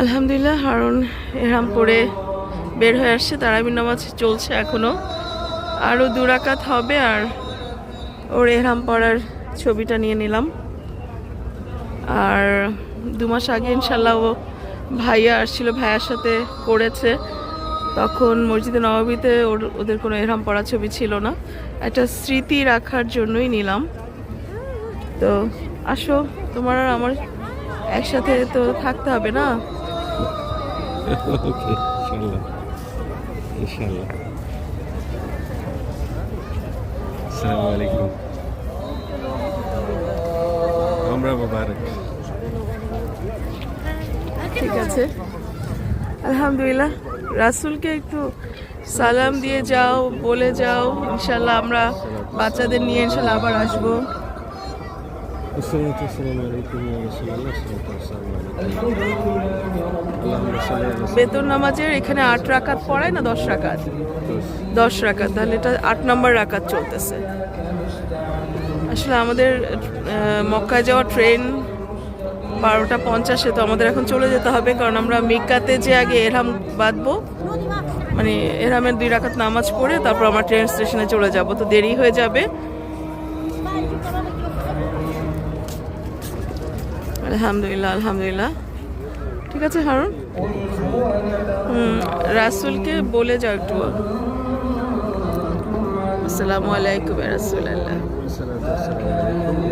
আলহামদুলিল্লাহ হারুন এহরাম পরে বের হয়ে আসছে, তারাবির নামাজ চলছে এখনো, আরও 2 রাকাত হবে। আর ওর এহরাম পরার ছবিটা নিয়ে নিলাম। আর 2 মাস আগে ইনশাল্লাহ ও ভাইয়া আসছিল, ভাইয়ার সাথে করেছে, তখন মসজিদে নববীতে ওদের কোনো এহরাম পরা ছবি ছিল না, একটা স্মৃতি রাখার জন্যই নিলাম। তো আসো, তোমার আর আমার একসাথে তো থাকতে হবে না? ওকে, ইনশাআল্লাহ ইনশাআল্লাহ। আসসালামু আলাইকুম। আমরা মুবারক। ঠিক আছে, আলহামদুলিল্লাহ। রাসূলকে একটু সালাম দিয়ে যাও, বলে যাও ইনশাল্লাহ আমরা বাচ্চাদের নিয়ে ইনশাল্লাহ আবার আসবো। আসসালামু আলাইকুম ইয়া রাসূলুল্লাহ, আসসালামু আলাইকুম। আল্লাহুম্মা সাল্লি আলা বেতন নামাজের এখানে 8 রাকাত পড়ায় না 10 রাকাত? 10 রাকাত, তাহলে এটা 8 নম্বর রাকাত চলতেছে। আসলে আমাদের মক্কায় যাওয়া ট্রেন 12:50, তো আমাদের এখন চলে যেতে হবে, কারণ আমরা মিক্কাতে যে আগে এহরাম বাঁধবো, মানে এহরামের 2 রাকাত নামাজ পড়ে তারপর আমরা ট্রেন স্টেশনে চলে যাব, তো দেরি হয়ে যাবে। আলহামদুলিল্লাহ আলহামদুলিল্লাহ। ঠিক আছে হারুন, রাসূলকে বলে যাও একটু, আসসালামু আলাইকুম ইয়া রাসূলুল্লাহ। সাল্লাল্লাহু আলাইহি ওয়া সাল্লাম।